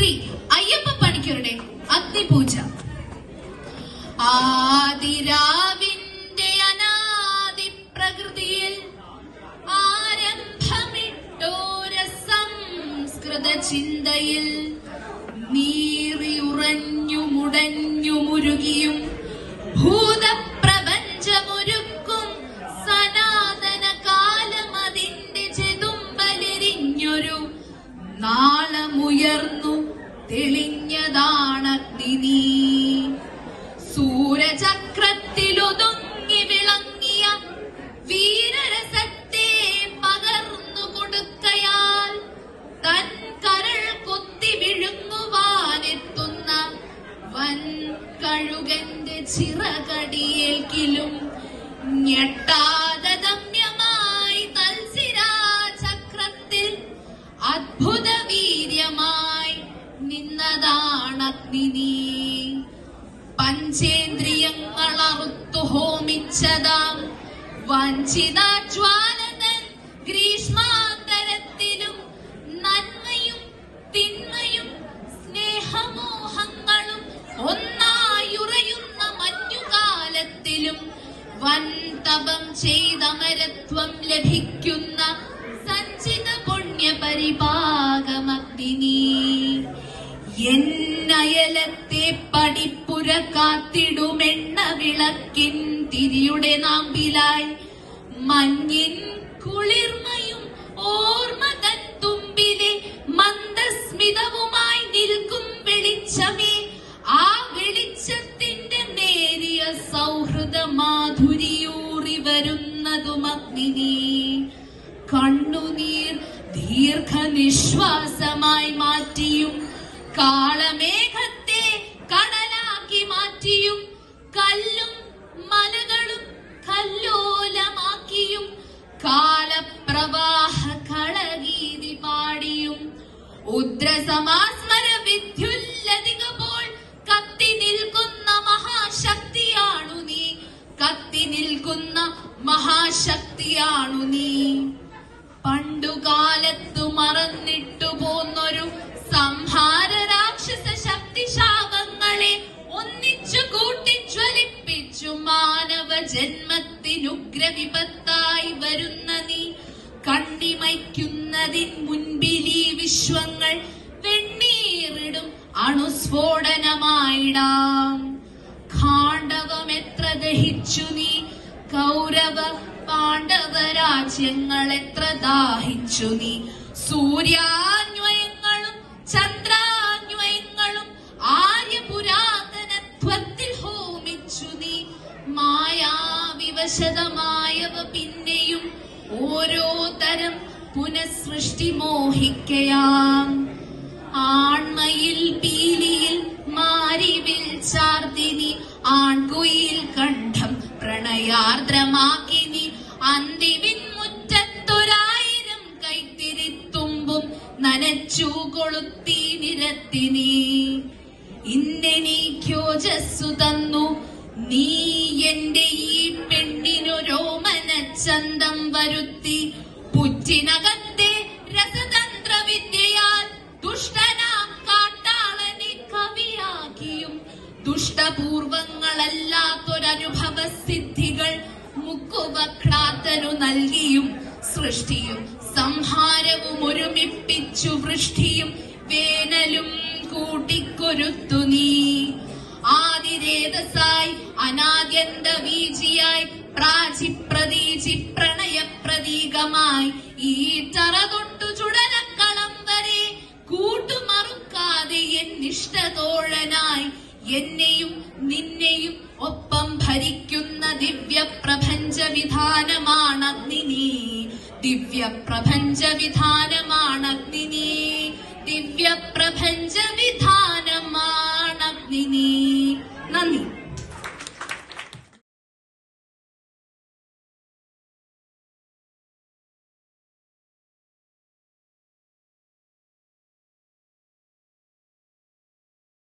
ശ്രീ അയ്യപ്പ പണിക്കരുടെ അഗ്നിപൂജ. ആദിരാവിന്റെ അനാദി പ്രകൃതിയിൽ ആരംഭമിട്ടോര സംസ്കൃത ചിന്തയിൽ നീറിയുറഞ്ഞു മുടഞ്ഞു മുരുകിയും ഭൂതപ്രപഞ്ചമൊരുക്കും സനാതന കാലം അതിന്റെ ചെതുമ്പലെരിഞ്ഞൊരു നാളമുയർന്നു തെളിഞ്ഞതാണഗ്നി. സൂരചക്രത്തിലൊതുങ്ങി വിളങ്ങിയ വീരരസത്തെ പകർന്നു കൊടുക്കയാൽ തൻ കരൾ കൊത്തി വിഴുങ്ങുവാനെത്തുന്ന വൻ കഴുകന്റെ ചിറകടിയേൽക്കിലും ഞെട്ടാതെ ദമ്യമായി തൽസിരാചക്രത്തിൽ അദ്ഭുത വീര്യമായി നിന്നതാണഗ്നി. പഞ്ചേന്ദ്രിയങ്ങൾ അറുത്തു ഹോമിച്ചതാം വഞ്ചിതാജ്വാലതൻ ഗ്രീഷ്മാന്തരത്തിലും നന്മയും തിന്മയും സ്നേഹമോഹങ്ങളും ഒന്നായുറയുന്ന മഞ്ഞുകാലത്തിലും വൻ തപം ചെയ്തമരത്വം ലഭിക്കുന്ന സഞ്ചിത പുണ്യ പരിപാകമഗ്നി. എന്നയലത്തെ പടിപ്പുര കാത്തിടുമെണ്ണ വിളക്കിൻ തിരിയുടെ നാമ്പിലായി മഞ്ഞിൻ കുളിർമയും ഓർമ്മ തൻ തുമ്പിലെ മന്ദസ്മിതവുമായി നിൽക്കും വെളിച്ചമേ, ആ വെളിച്ചത്തിന്റെ നേരിയ സൗഹൃദ മാധുരിയൂറി വരുന്നതുമഗ്നി. കണ്ണുനീർ ദീർഘനിശ്വാസമായി മാറ്റിയും കാളമേഘത്തെ കടലാക്കി മാറ്റിയും കല്ലും മലകളും കല്ലോലമാക്കിയും കാലപ്രവാഹ കളഗീതി പാടിയും ഉദ്രസമാസ്മര വിദ്യുല്ലതികപോൾ കത്തി നിൽക്കുന്ന മഹാശക്തിയാണു നീ, കത്തി നിൽക്കുന്ന മഹാശക്തിയാണു നീ. പണ്ടുകാലത്തു മറന്നിട്ടു പോന്നൊരു സംഹാര രാക്ഷസ ശക്തിശാപങ്ങളെ ഒന്നിച്ചു കൂട്ടിജ്വലിപ്പിച്ചു മാനവ ജന്മത്തിനുഗ്രവിപത്തായി വരുന്ന നീ കണ്ണിമയ്ക്കുന്നതിൻ മുൻപിലീ വിശ്വങ്ങൾ വെണ്ണീറിടും അണുസ്ഫോടനമായിടാം. ഖാണ്ഡവം എത്ര ദഹിച്ചു നീ, കൗരവ പാണ്ഡവ രാജ്യങ്ങൾ എത്ര ദാഹിച്ചു നീ. സൂര്യാന്വയങ്ങളും ചന്ദ്രാന്വയങ്ങളും ആര്യപുരാതനത്വത്തിൽ ഹോമിച്ചു നീ. മായാവിവശതമായവ പിന്നെയും ഓരോ തരം പുനഃസൃഷ്ടി മോഹിക്കയാം. ആൺമയിൽ പീലിയിൽ മാരിവിൽ ചാർത്തിനി, ആൺകുയിൽ കണ്ഠം പ്രണയാർദ്രമാക്കിനി. അന്തിവിൻ മുറ്റത്തൊരായിരം കൈത്തിരിത്തുമ്പും നനച്ചു കൊളുത്തി നിരത്തിനി. ഇന്നെനിക്കോജസ്സു തന്നു നീ എന്റെ ഈ പെണ്ണിനൊരോമനച്ചന്തം വരുത്തി. പുറ്റിനകത്തെ രസതന്ത്ര വിദ്യയാൽ ദുഷ്ടനാം കാട്ടാളനെ കവിയാക്കിയും ദുഷ്ടപൂർവങ്ങളല്ലാത്തൊരനുഭവ സിദ്ധികൾ മുക്കുവക്രാത്തനു നൽകിയും സൃഷ്ടിയും സംഹാരവും ഒരുമിപ്പിച്ചു വൃഷ്ടിയും വേനലും കൂട്ടിക്കൊരുത്തു നീ. ആദിരേതസായി അനാദ്യന്ത വീജിയായി പ്രാചിപ്രതീചി പ്രണയപ്രതീകമായി ഈ തറ തൊട്ടു ചുടലക്കളം വരെ കൂട്ടുമറുക്കാതെ എന്നിഷ്ടതോഴനായി എന്നെയും നിന്നെയും ഒപ്പം ഭരിക്കുന്ന ദിവ്യപ്രപഞ്ച വിധാനമാണഗ്നി. ദിവ്യപ്രപഞ്ച വിധാനമാണഗ്നി. ദിവ്യപ്രപഞ്ച